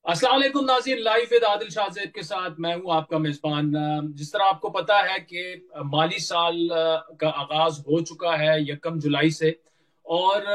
अस्सलाम वालेकुम नाज़रीन, लाइव विद आदिल शाह ज़ैद के साथ मैं हूं आपका मेजबान। जिस तरह आपको पता है कि माली साल का आगाज हो चुका है 1 जुलाई से। और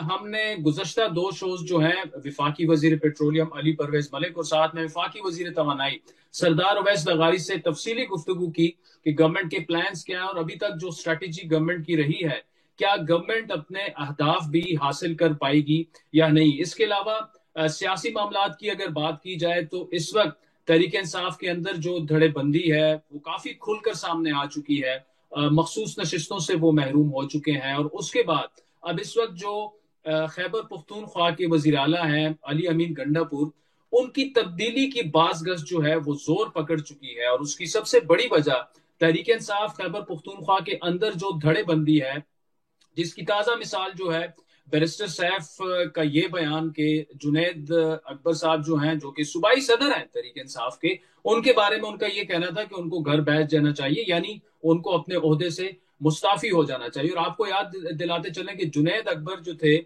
हमने गुज़श्ता दो शोज जो हैं, विफाकी वजीर पेट्रोलियम अली परवेज मलिक और साथ में विफाकी वजीर तवानाई सरदार अवैस लगारी से तफसीली गुफ्तगू की कि गवर्नमेंट के प्लान्स क्या हैं और अभी तक जो स्ट्रेटेजी गवर्नमेंट की रही है, क्या गवर्नमेंट अपने अहदाफ भी हासिल कर पाएगी या नहीं। इसके अलावा सियासी मामलात की अगर बात की जाए तो इस वक्त तहरीक इंसाफ के अंदर जो धड़ेबंदी है वो काफी खुलकर सामने आ चुकी है। मखसूस नशिस्तों से वो महरूम हो चुके हैं और उसके बाद अब इस वक्त जो खैबर पख्तूनख्वा के वजीर आला हैं अली अमीन गंडापुर, उनकी तब्दीली की बाज़गश्त जो है वो जोर पकड़ चुकी है। और उसकी सबसे बड़ी वजह तहरीक इंसाफ खैबर पख्तूनख्वा के अंदर जो धड़ेबंदी है, जिसकी ताजा मिसाल जो है बैरिस्टर सैफ का ये बयान कि जुनैद अकबर साहब जो हैं, जो कि सूबाई सदर हैं तहरीक इंसाफ के, उनके बारे में उनका ये कहना था कि उनको घर बैठ जाना चाहिए, यानी उनको अपने ओहदे से मुस्ताफी हो जाना चाहिए। और आपको याद दिलाते चलें कि जुनैद अकबर जो थे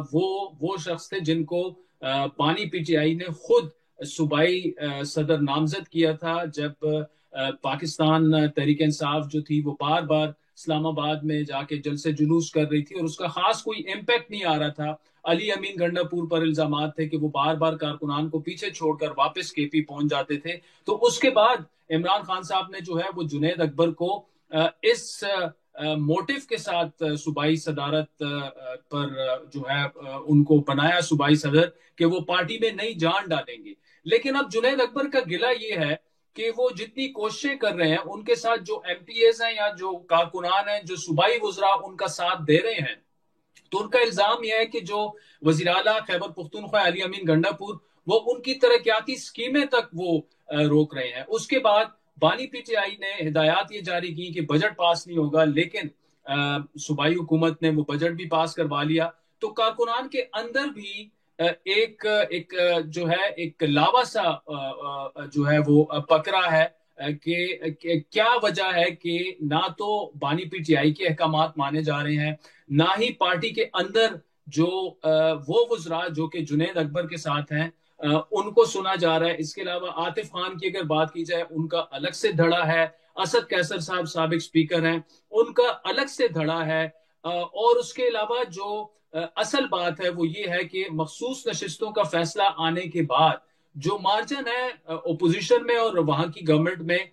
वो शख्स थे जिनको बानी पीटीआई ने खुद सूबाई सदर नामजद किया था, जब पाकिस्तान तहरीक इंसाफ जो थी वो बार बार इस्लामाबाद में जाके जलसे जुलूस कर रही थी और उसका खास कोई इम्पैक्ट नहीं आ रहा था। अली अमीन गंडापुर पर इल्जाम थे कि वो बार बार कारकुनान को पीछे छोड़कर वापस केपी पहुंच जाते थे। तो उसके बाद इमरान खान साहब ने जो है वो जुनैद अकबर को इस मोटिव के साथ सूबाई सदारत पर जो है उनको बनाया सूबाई सदर कि वो पार्टी में नई जान डालेंगे। लेकिन अब जुनैद अकबर का गिला ये है कि वो जितनी कोशिशें कर रहे हैं, उनके साथ जो एमपीएस हैं या जो कारकुनान हैं, जो सूबाई वुजरा उनका साथ दे रहे हैं, तो उनका इल्जाम यह है कि जो वजीर आला खैबर पुख्तूनख्वा अली अमीन गंडापुर, वो उनकी तरक्याती स्कीमें तक वो रोक रहे हैं। उसके बाद बानी पीटीआई ने हिदायत ये जारी की कि बजट पास नहीं होगा, लेकिन सूबाई हुकूमत ने वो बजट भी पास करवा लिया। तो कारकुनान के अंदर भी एक एक जो है एक लावा सा जो है वो पकड़ा है कि क्या वजह है कि ना तो बानी पीटीआई के अहकामात माने जा रहे हैं, ना ही पार्टी के अंदर जो वो वुजरा जो कि जुनैद अकबर के साथ हैं उनको सुना जा रहा है। इसके अलावा आतिफ खान की अगर बात की जाए, उनका अलग से धड़ा है। असद कैसर साहब साबिक स्पीकर हैं, उनका अलग से धड़ा है। और उसके अलावा जो असल बात है वो ये है कि मखसूस नशिस्तों का फैसला आने के बाद जो मार्जिन है ओपोजिशन में और वहां की गवर्नमेंट में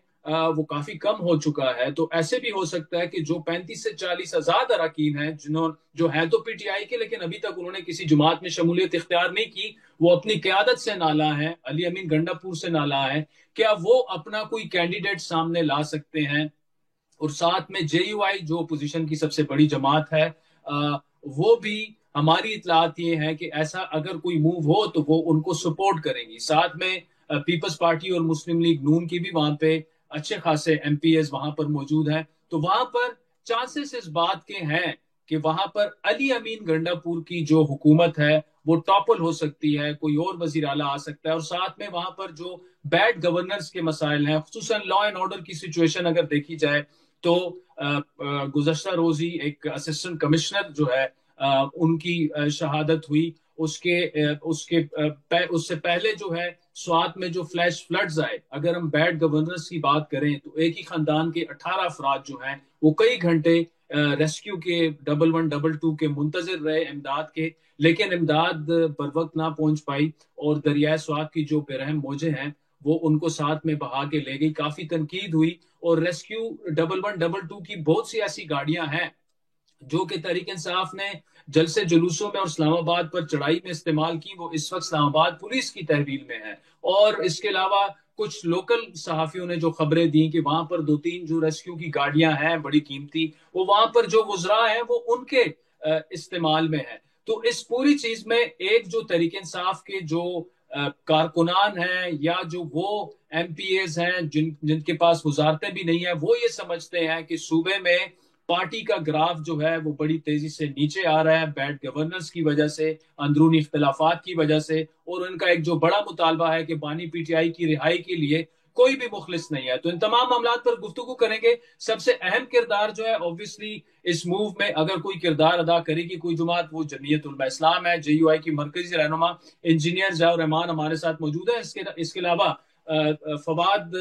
वो काफी कम हो चुका है। तो ऐसे भी हो सकता है कि जो 35 से 40 हजार अरकान हैं, जो हैं तो पीटीआई के, लेकिन अभी तक उन्होंने किसी जमात में शमूलियत इख्तियार नहीं की, वो अपनी क्यादत से नाला है, अली अमीन गंडापुर से नाला है, क्या वो अपना कोई कैंडिडेट सामने ला सकते हैं। और साथ में जेयूआई जो अपोजिशन की सबसे बड़ी जमात है, वो भी हमारी इतलात ये है कि ऐसा अगर कोई मूव हो तो वो उनको सपोर्ट करेंगी। साथ में पीपल्स पार्टी और मुस्लिम लीग नून की भी वहां पे अच्छे खासे एमपीएस वहां पर मौजूद हैं। तो वहां पर चांसेस इस बात के हैं कि वहां पर अली अमीन गंडापुर की जो हुकूमत है वो टॉपल हो सकती है, कोई और वजीर आला आ सकता है। और साथ में वहां पर जो बैड गवर्नेंस के मसाइल हैं, खुसूसन लॉ एंड ऑर्डर की सिचुएशन अगर देखी जाए तो गुज़श्ता रोजी एक असिस्टेंट कमिश्नर जो है उनकी शहादत हुई। उससे पहले जो है स्वात में जो फ्लैश फ्लड्स आए, अगर हम बैड गवर्नेंस की बात करें तो एक ही खानदान के 18 अफराद जो हैं वो कई घंटे रेस्क्यू के 1112 के मुंतजर रहे इमदाद के, लेकिन इमदाद बर वक्त ना पहुंच पाई और दरियाए स्वात की जो बेरहम मौजें हैं वो उनको साथ में बहा के ले गई। काफी तनकीद हुई और रेस्क्यू 1112 की बहुत सी ऐसी गाड़ियां हैं जो कि तहरीक इंसाफ ने जलसे जुलूसों में और इस्लामाबाद पर चढ़ाई में इस्तेमाल की, वो इस वक्त इस्लामाबाद पुलिस की तहवील में है। और इसके अलावा कुछ लोकल सहाफियों ने जो खबरें दी कि वहां पर 2-3 जो रेस्क्यू की गाड़ियां हैं बड़ी कीमती, वो वहां पर जो गुजरा है वो उनके इस्तेमाल में है। तो इस पूरी चीज में एक जो तहरीक इंसाफ के जो कारकुनान हैं या जो वो एमपीएस हैं जिनके पास वजारतें भी नहीं है, वो ये समझते हैं कि सूबे में पार्टी का ग्राफ जो है वो बड़ी तेजी से नीचे आ रहा है, बैड गवर्नेंस की वजह से, अंदरूनी इख्तलाफात की वजह से। और उनका एक जो बड़ा मुतालबा है कि बानी पीटीआई की रिहाई के लिए कोई भी मुखलिस नहीं है। तो इन तमाम मामलात पर गुफ्तगू करेंगे। सबसे अहम किरदार जो है ऑब्वियसली इस मूव में अगर कोई किरदार अदा करेगी कोई जमात, वो जमीयत उलमा इस्लाम है। JUI की मरकजी रहनुमा इंजीनियर ज़ियाउर रहमान हमारे साथ मौजूद है। इसके अलावा फवाद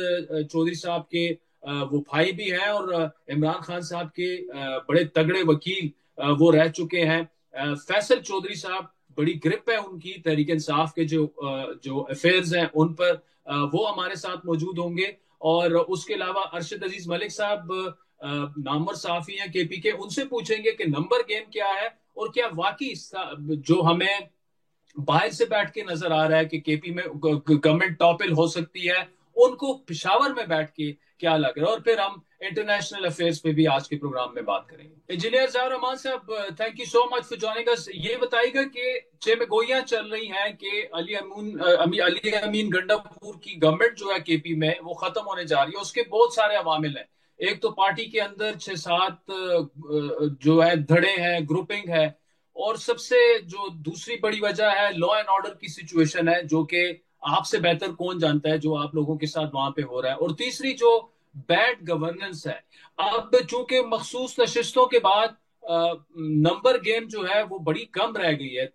चौधरी साहब के वो भाई भी हैं, और इमरान खान साहब के बड़े तगड़े वकील वो रह चुके हैं। फैसल चौधरी साहब, बड़ी ग्रिप है उनकी तहरीक इंसाफ के जो अफेयर्स हैं उन पर, वो हमारे साथ मौजूद होंगे। और उसके अलावा अरशद अजीज मलिक साहब नामवर सहाफी हैं KP के, उनसे पूछेंगे कि नंबर गेम क्या है, और क्या वाकई जो हमें बाहर से बैठ के नजर आ रहा है कि KP में गवर्नमेंट टॉपिल हो सकती है, उनको पिशावर में बैठ के क्या लग रहा है। और फिर हम इंटरनेशनल अफेयर्स पे भी आज के प्रोग्राम में बात करेंगे। इंजीनियर ज़ाहिर रहमान साहब, thank you so much for joining us. ये बताइएगा कि चेमगोइयां चल रही हैं कि अली अमीन गंडापुर की गवर्नमेंट जो है KP में वो खत्म होने जा रही है। उसके बहुत सारे अवामिल हैं। एक तो पार्टी के अंदर 6-7 जो है धड़े हैं, ग्रुपिंग है, और सबसे जो दूसरी बड़ी वजह है लॉ एंड ऑर्डर की सिचुएशन है, जो कि आपसे बेहतर कौन जानता है जो आप लोगों के साथ वहां पे हो रहा है। और तीसरी जो बैड गवर्नेंस है। अब चूंकि मखसूस नशिस्तों के बाद नंबर गेम जो है वो बड़ी कम रह गई है,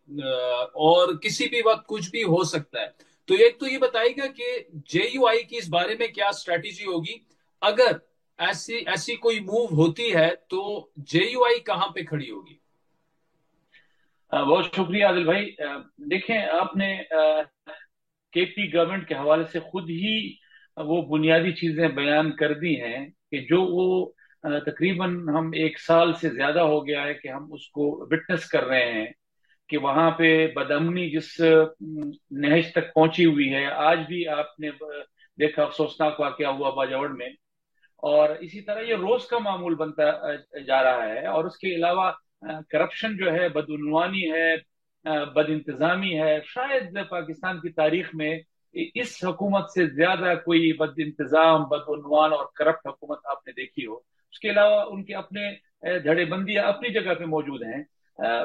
और किसी भी वक्त कुछ भी हो सकता है। तो एक तो ये बताइएगा कि JUI की इस बारे में क्या स्ट्रेटेजी होगी, अगर ऐसी ऐसी कोई मूव होती है तो JUI कहां पे खड़ी होगी? बहुत शुक्रिया आदिल भाई। देखें, आपने KP गवर्नमेंट के हवाले से खुद ही वो बुनियादी चीजें बयान कर दी हैं कि जो वो तकरीबन हम 1 साल से ज्यादा हो गया है कि हम उसको विटनेस कर रहे हैं कि वहां पे बदअमनी जिस नहज तक पहुंची हुई है। आज भी आपने देखा अफसोसनाक वाकया हुआ बाजावड़ में, और इसी तरह ये रोज का मामूल बनता जा रहा है। और उसके अलावा करप्शन जो है, बदउनवानी है, बद इंतजामी है। शायद पाकिस्तान की तारीख में इस हुकूमत से ज्यादा कोई बद इंतजाम, बदउनवान और करप्ट हुकूमत आपने देखी हो। उसके अलावा उनके अपने धड़ेबंदियां अपनी जगह पे मौजूद हैं।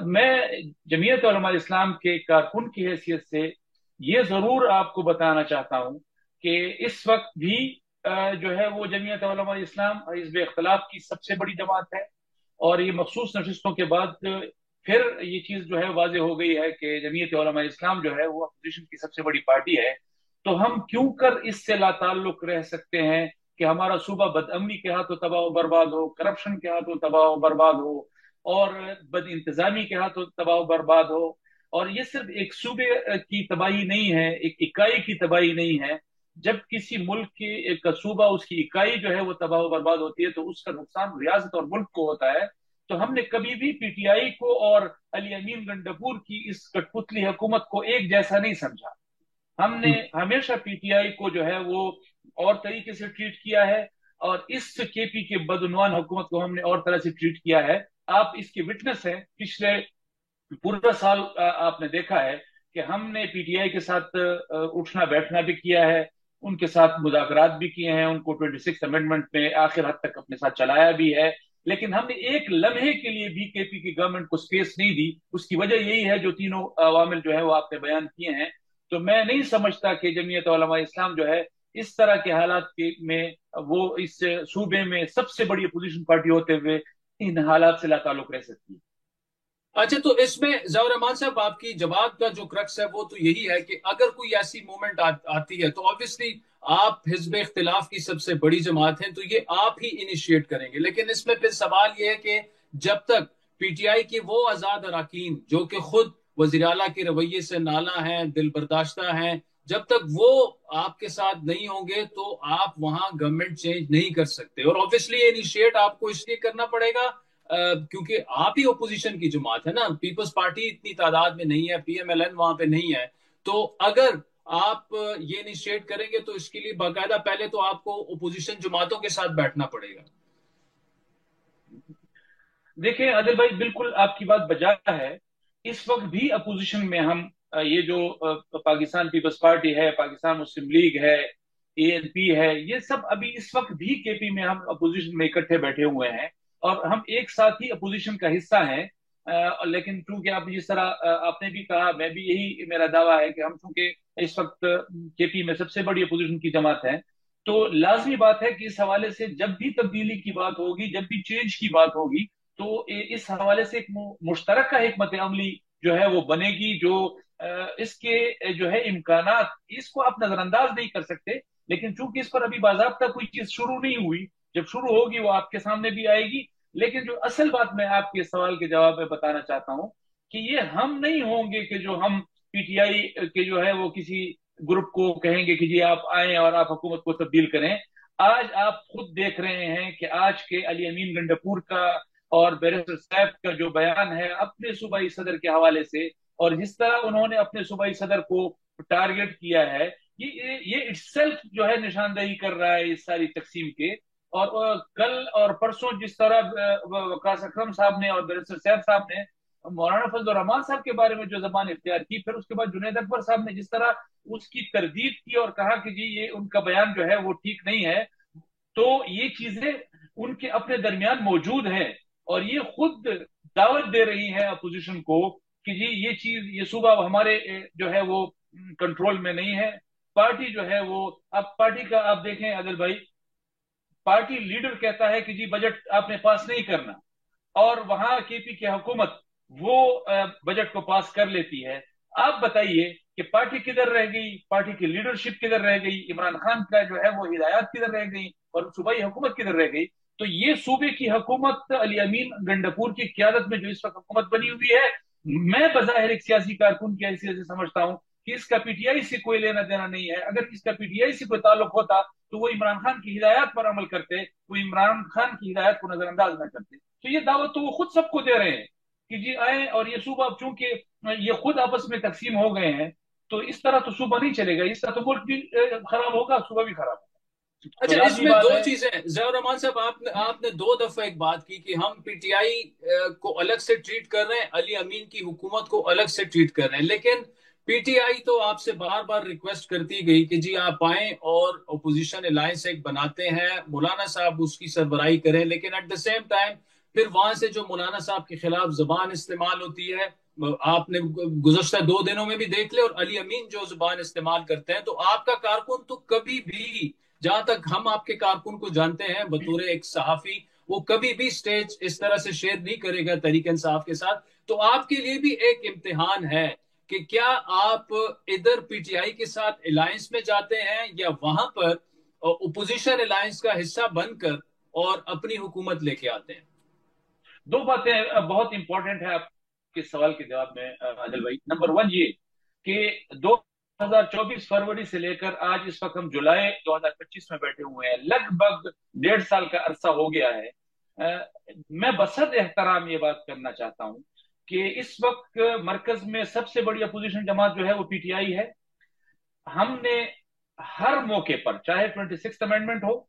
मैं जमीयत उलमा इस्लाम के कारकुन की हैसियत से ये जरूर आपको बताना चाहता हूं कि इस वक्त भी जो है वो जमीयत उलमा इस्लाम हिज़्ब इख्तिलाफ की सबसे बड़ी जमात है। और ये मखसूस नशिस्तों के बाद फिर ये चीज जो है वाजे हो गई है कि जमीयत उलमा इस्लाम जो है वो अपोजिशन की सबसे बड़ी पार्टी है। तो हम क्यों कर इससे लाताल्लुक रह सकते हैं कि हमारा सूबा बदअमनी के हाथों तबाह बर्बाद हो, करप्शन के हाथों तबाह बर्बाद हो, और बद इंतजामी के हाथों तबाह बर्बाद हो। और ये सिर्फ एक सूबे की तबाही नहीं है, एक इकाई की तबाही नहीं है। जब किसी मुल्क की एक सूबा, उसकी इकाई जो है वो तबाह बर्बाद होती है तो उसका नुकसान रियासत और मुल्क को होता है। तो हमने कभी भी PTI को और अली अमीन गंडापुर की इस कठपुतली हुकूमत को एक जैसा नहीं समझा। हमने हमेशा PTI को जो है वो और तरीके से ट्रीट किया है, और इस KP के बदउनवान हुकूमत को हमने और तरह से ट्रीट किया है। आप इसके विटनेस हैं। पिछले पूरा साल आपने देखा है कि हमने PTI के साथ उठना बैठना भी किया है, उनके साथ मुज़ाकरात भी किए हैं, उनको 26 अमेंडमेंट में आखिर हद तक अपने साथ चलाया भी है। लेकिन हमने एक लम्हे के लिए भी KP की गवर्नमेंट को स्पेस नहीं दी। उसकी वजह यही है जो तीनों अवामिल जो है वो आपने बयान किए हैं। तो मैं नहीं समझता कि जमीयत उलमा इस्लाम जो है इस तरह के हालात में वो इस सूबे में सबसे बड़ी अपोजिशन पार्टी होते हुए इन हालात से लाताल्लुक रह सकती है। अच्छा, तो इसमें ज़ाहिर रहमान साहब आपकी जवाब का जो क्रक्स है वो तो यही है कि अगर कोई ऐसी मूवमेंट आती है तो ऑब्वियसली आप हिज़्ब इख्तिलाफ की सबसे बड़ी जमात हैं, तो ये आप ही इनिशिएट करेंगे। लेकिन इसमें फिर सवाल ये है कि जब तक PTI के वो आज़ाद अरकान जो कि खुद वज़ीर आला के रवैये से नाला हैं, दिल बर्दाश्ता हैं, जब तक वो आपके साथ नहीं होंगे तो आप वहां गवर्नमेंट चेंज नहीं कर सकते। और ऑब्वियसली इनिशिएट आपको इसलिए करना पड़ेगा क्योंकि आप ही ओपोजिशन की जमात है ना। पीपल्स पार्टी इतनी तादाद में नहीं है, PMLN वहां पे नहीं है। तो अगर आप ये इनिशिएट करेंगे तो इसके लिए बाकायदा पहले तो आपको ओपोजिशन जमातों के साथ बैठना पड़ेगा। देखिए आदिल भाई, बिल्कुल आपकी बात बजा है। इस वक्त भी अपोजिशन में हम ये जो पाकिस्तान पीपल्स पार्टी है, पाकिस्तान मुस्लिम लीग है, ANP है, ये सब अभी इस वक्त भी KP में हम अपोजिशन में इकट्ठे बैठे हुए हैं, और हम एक साथ ही अपोजिशन का हिस्सा हैं। लेकिन चूंकि आप जिस तरह आपने भी कहा, मैं भी यही मेरा दावा है कि हम चूंकि इस वक्त KP में सबसे बड़ी अपोजिशन की जमात है, تو لازمی بات ہے کہ اس حوالے سے جب بھی تبدیلی کی بات ہوگی، جب بھی چینج کی بات ہوگی، تو اس حوالے سے ایک مشترکہ حکمت عملی جو ہے وہ بنے گی، جو اس کے جو ہے امکانات، اس کو آپ نظر انداز نہیں کر سکتے، لیکن چونکہ اس پر ابھی باضابطہ کوئی چیز شروع نہیں ہوئی، جب شروع ہوگی وہ آپ کے سامنے بھی آئے گی۔ لیکن جو اصل بات میں آپ کے سوال کے جواب میں بتانا چاہتا ہوں کہ یہ ہم نہیں ہوں گے کہ جو ہم پی ٹی آئی کے جو ہے وہ کسی گروپ کو کہیں گے کہ جی آپ آئیں اور آپ حکومت کو تبدیل کریں۔ آج آپ خود دیکھ رہے ہیں کہ آج کے علی امین گنڈپور کا اور بیرسٹر صاحب کا جو بیان ہے اپنے صوبائی صدر کے حوالے سے، اور جس طرح انہوں نے اپنے صوبائی صدر کو ٹارگٹ کیا ہے، یہ اٹ سیلف جو ہے نشاندہی کر رہا ہے اس ساری تقسیم کے۔ اور کل اور پرسوں جس طرح وقاص اکرم صاحب نے اور بیرسٹر صاحب نے مولانا فضل الرحمان صاحب کے بارے میں جو زبان اختیار کی، پھر اس کے بعد جنید اکبر صاحب نے جس طرح اس کی تردید کی اور کہا کہ جی یہ ان کا بیان جو ہے وہ ٹھیک نہیں ہے، تو یہ چیزیں ان کے اپنے درمیان موجود ہیں، اور یہ خود دعوت دے رہی ہے اپوزیشن کو کہ جی یہ چیز، یہ صوبہ ہمارے جو ہے وہ کنٹرول میں نہیں ہے۔ پارٹی جو ہے وہ، اب پارٹی کا آپ دیکھیں عادل بھائی، پارٹی لیڈر کہتا ہے کہ جی بجٹ آپ نے پاس نہیں کرنا، اور وہاں کے پی کی حکومت وہ بجٹ کو پاس کر لیتی ہے۔ آپ بتائیے کہ پارٹی کدھر رہ گئی، پارٹی کی لیڈرشپ کدھر رہ گئی، عمران خان کا جو ہے وہ ہدایات کدھر رہ گئی، اور صوبائی حکومت کدھر رہ گئی؟ تو یہ صوبے کی حکومت علی امین گنڈپور کی قیادت میں جو اس وقت حکومت بنی ہوئی ہے، میں بظاہر ایک سیاسی کارکن کی حیثیت سے سمجھتا ہوں کہ اس کا پی ٹی آئی سے کوئی لینا دینا نہیں ہے۔ اگر اس کا پی ٹی آئی سے کوئی تعلق ہوتا تو وہ عمران خان کی ہدایات پر عمل کرتے، وہ عمران خان کی ہدایات کو نظر انداز نہ کرتے۔ تو یہ دعوت تو وہ خود سب کو دے رہے ہیں کہ جی آئیں، اور یہ صوبہ چونکہ یہ خود آپس میں تقسیم ہو گئے ہیں، تو اس طرح تو صوبہ نہیں چلے گا، اس طرح تو ملک بھی خراب ہوگا، صوبہ بھی خراب ہوگا۔ تو اچھا، اس لازمی میں بات دو ہے۔ چیزیں ضیاء الرحمان صاحب، آپ نے دو دفعہ ایک بات کی کہ ہم پی ٹی آئی کو الگ سے ٹریٹ کر رہے ہیں، علی امین کی حکومت کو الگ سے ٹریٹ کر رہے ہیں، لیکن پی ٹی آئی تو آپ سے بار بار ریکویسٹ کرتی گئی کہ جی آپ آئیں اور اپوزیشن الائنس ایک بناتے ہیں، مولانا صاحب اس کی سربراہی کریں، لیکن ایٹ دا سیم ٹائم پھر وہاں سے جو مولانا صاحب کے خلاف زبان استعمال ہوتی ہے، آپ نے گزشتہ 2 دنوں میں بھی دیکھ لے، اور علی امین جو زبان استعمال کرتے ہیں، تو آپ کا کارکن تو کبھی بھی، جہاں تک ہم آپ کے کارکن کو جانتے ہیں بطور ایک صحافی، وہ کبھی بھی سٹیج اس طرح سے شیئر نہیں کرے گا تحریک انصاف کے ساتھ۔ تو آپ کے لیے بھی ایک امتحان ہے کہ کیا آپ ادھر پی ٹی آئی کے ساتھ الائنس میں جاتے ہیں، یا وہاں پر اپوزیشن الائنس کا حصہ بن کر اور اپنی حکومت لے کے آتے ہیں۔ دو باتیں بہت امپورٹنٹ ہے آپ کے سوال کے جواب میں عادل بھائی۔ نمبر ون یہ کہ 2024 فروری سے لے کر آج اس وقت ہم جولائی 2025 میں بیٹھے ہوئے ہیں، لگ بھگ 1.5 سال کا عرصہ ہو گیا ہے۔ میں بصد احترام یہ بات کرنا چاہتا ہوں کہ اس وقت مرکز میں سب سے بڑی اپوزیشن جماعت جو ہے وہ پی ٹی آئی ہے۔ ہم نے ہر موقع پر، چاہے 26 امینڈمنٹ ہو،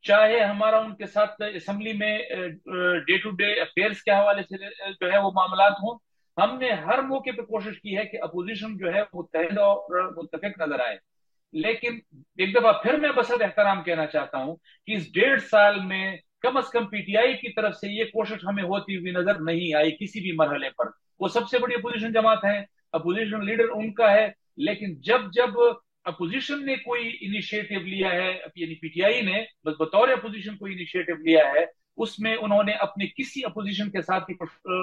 چاہے ہمارا ان کے ساتھ اسمبلی میں ڈے ٹو ڈے افیئرس کے حوالے سے جو ہے وہ معاملات ہوں، ہم نے ہر موقع پہ کوشش کی ہے کہ اپوزیشن جو ہے متحد اور متفق نظر آئے۔ لیکن ایک دفعہ پھر میں بصد احترام کہنا چاہتا ہوں کہ اس 1.5 سال میں کم از کم پی ٹی آئی کی طرف سے یہ کوشش ہمیں ہوتی ہوئی نظر نہیں آئی کسی بھی مرحلے پر۔ وہ سب سے بڑی اپوزیشن جماعت ہے، اپوزیشن لیڈر ان کا ہے، لیکن جب اپوزیشن نے کوئی انیشیٹو لیا ہے، یعنی پی ٹی آئی نے بس بطور اپوزیشن کوئی انیشیٹو لیا ہے، اس میں انہوں نے اپنے کسی اپوزیشن کے ساتھ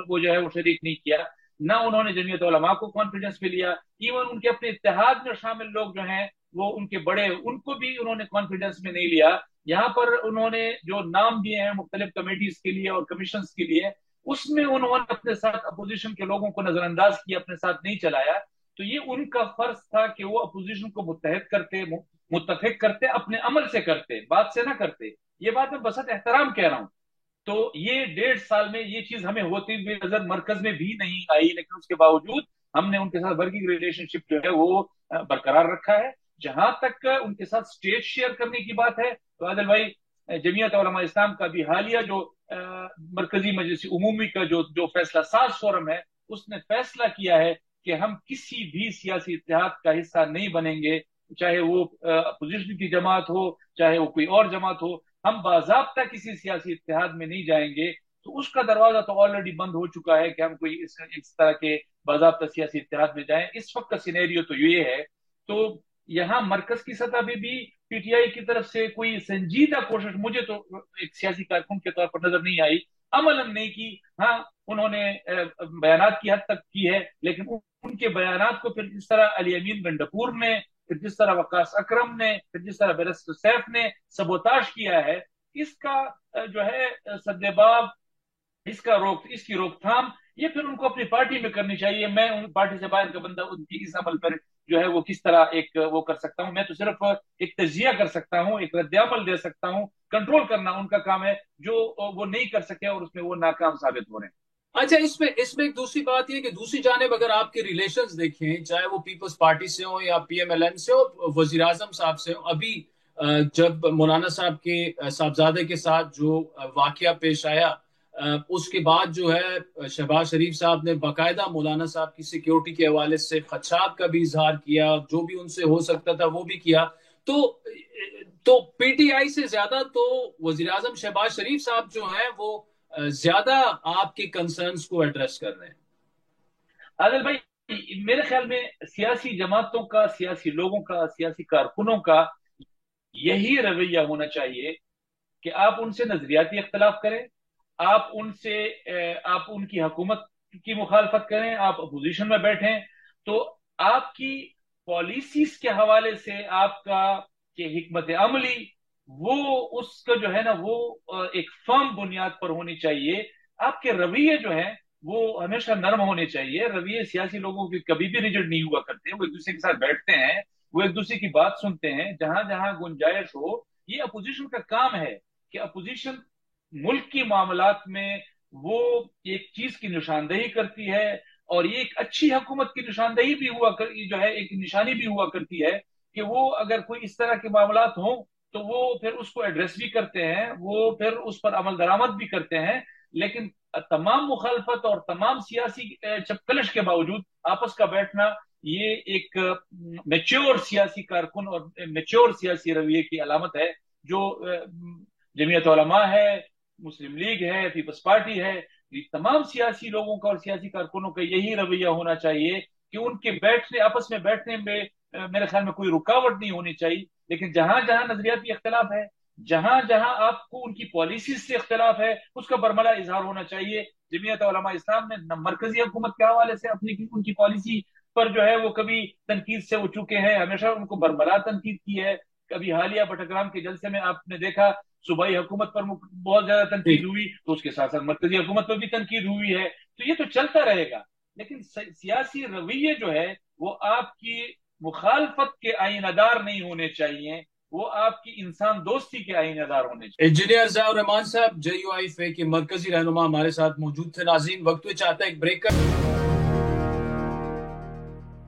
وہ جو ہے وہ شریک نہیں کیا، نہ انہوں نے جمعیت علماء کو کانفیڈنس میں لیا، ایون ان کے اپنے اتحاد میں شامل لوگ جو ہیں وہ ان کے بڑے، ان کو بھی انہوں نے کانفیڈنس میں نہیں لیا۔ یہاں پر انہوں نے جو نام دیے ہیں مختلف کمیٹیز کے لیے اور کمیشنز کے لیے، اس میں انہوں نے اپنے ساتھ اپوزیشن کے لوگوں کو نظر انداز کیا، اپنے ساتھ نہیں چلایا۔ تو یہ ان کا فرض تھا کہ وہ اپوزیشن کو متحد کرتے، متفق کرتے، اپنے عمل سے کرتے، بات سے نہ کرتے۔ یہ بات میں بسط احترام کہہ رہا ہوں۔ تو یہ 1.5 سال میں یہ چیز ہمیں ہوتی ہوئی نظر مرکز میں بھی نہیں آئی، لیکن اس کے باوجود ہم نے ان کے ساتھ ورکنگ ریلیشن شپ جو ہے وہ برقرار رکھا ہے۔ جہاں تک ان کے ساتھ اسٹیج شیئر کرنے کی بات ہے تو عادل بھائی، جمعیت علماء اسلام کا بھی حالیہ جو مرکزی مجلس عمومی کا جو فیصلہ ساز فورم ہے، اس نے فیصلہ کیا ہے کہ ہم کسی بھی سیاسی اتحاد کا حصہ نہیں بنیں گے، چاہے وہ اپوزیشن کی جماعت ہو، چاہے وہ کوئی اور جماعت ہو، ہم باضابطہ کسی سیاسی اتحاد میں نہیں جائیں گے۔ تو اس کا دروازہ تو آلریڈی بند ہو چکا ہے کہ ہم کوئی اس طرح کے باضابطہ سیاسی اتحاد میں جائیں۔ اس وقت کا سینیریو تو یہ ہے۔ تو یہاں مرکز کی سطح پہ بھی पी टी आई की तरफ से कोई संजीदा कोशिश मुझे तो एक सियासी कारकुन के तौर पर नजर नहीं आई। अमलन नहीं की, हाँ उन्होंने बयानात की हद तक की है, लेकिन उनके बयानात को फिर जिस तरह अली अमीन गंडकूर ने, फिर जिस तरह वक्कास अकरम ने, फिर जिस तरह बैरिस्टर सैफ ने सबोताश किया है, इसका जो है सद्देबाब, इसकी रोकथाम ये फिर उनको अपनी पार्टी में करनी चाहिए। मैं उन पार्टी से बाहर का बंदा उनकी इस अमल पर जो है वो किस तरह एक वो कर सकता हूँ? मैं तो सिर्फ एक तजिया कर सकता हूँ, एक रद्दमल दे सकता हूँ। कंट्रोल करना उनका काम है, जो वो नहीं कर सके और उसमें वो नाकाम साबित हो रहे हैं। अच्छा, इसमें इसमें एक दूसरी बात ये कि दूसरी जानिब अगर आपके रिलेशंस देखें, चाहे वो पीपल्स पार्टी से हो या पीएमएलएन से हो, वजीर आजम साहब से हो, अभी जब मौलाना साहब के साहबजादे के साथ जो वाकया पेश आया, उसके बाद जो है शहबाज शरीफ साहब ने बाकायदा मौलाना साहब की सिक्योरिटी के हवाले से खदशात का भी इजहार किया, जो भी उनसे हो सकता था वो भी किया। तो पीटीआई से ज्यादा तो वजीर आजम शहबाज शरीफ साहब जो हैं वो ज्यादा आपके कंसर्न्स को एड्रेस कर रहे हैं। आदिल भाई, मेरे ख्याल में सियासी जमातों का, सियासी लोगों का, सियासी कारकुनों का यही रवैया होना चाहिए कि आप उनसे नजरियाती इख्तलाफ करें, आप उनकी हुकूमत की मुखालफत करें, आप अपोजिशन में बैठें, तो आपकी पॉलिसीज के हवाले से आपका कि हिकमत अमली वो उसका जो है ना वो एक फर्म बुनियाद पर होनी चाहिए। आपके रवैये जो है वो हमेशा नरम होने चाहिए। रवैये सियासी लोगों के कभी भी रिजिड नहीं हुआ करते, वो एक दूसरे के साथ बैठते हैं, वो एक दूसरे की बात सुनते हैं, जहां जहां गुंजाइश हो। ये अपोजिशन का काम है कि अपोजिशन मुल्क की मामलात में वो एक चीज की निशानदेही करती है, और ये एक अच्छी हुकूमत की निशानदेही भी जो है एक निशानी भी हुआ करती है कि वो अगर कोई इस तरह के मामलात हों तो वो फिर उसको एड्रेस भी करते हैं, वो फिर उस पर अमल दरामद भी करते हैं। लेकिन तमाम मुखालफत और तमाम सियासी चपकलश के बावजूद आपस का बैठना, ये एक मेच्योर सियासी कारकुन और मेच्योर सियासी रवैये की अलामत है। जो जमीयत उलमा है, मुस्लिम लीग है, पीपल्स पार्टी है, ये तमाम सियासी लोगों का और सियासी कारकुनों का यही रवैया होना चाहिए कि उनके बैठने, आपस में बैठने में मेरे ख्याल में कोई रुकावट नहीं होनी चाहिए। लेकिन जहां जहां नजरियाती इख्तलाफ है, जहां जहां आपको उनकी पॉलिसीज से इख्तलाफ है, उसका बरमला इजहार होना चाहिए। जमीयत उलमा इस्लाम ने न मरकजी हुकूमत के हवाले से अपनी उनकी पॉलिसी पर जो है वो कभी तनकीद से उठ चुके हैं, हमेशा उनको बरमला तनकीद की है। कभी हालिया बटग्राम के जलसे में आपने देखा सूबाई हुकूमत पर बहुत ज्यादा तनकीद हुई, तो उसके साथ साथ मरकजी हुकूमत पर भी तनकीद हुई है। तो ये तो चलता रहेगा। लेकिन सियासी रवैये जो है वो आपकी मुखालफत के आईनादार नहीं होने चाहिए, वो आपकी इंसान दोस्ती के आईनादार होने चाहिए। इंजीनियर ज़ियाउर रहमान साहब JUIFA के मरकजी रहनुमा हमारे साथ मौजूद थे। नाज़रीन, वक्त चाहता है एक ब्रेक का।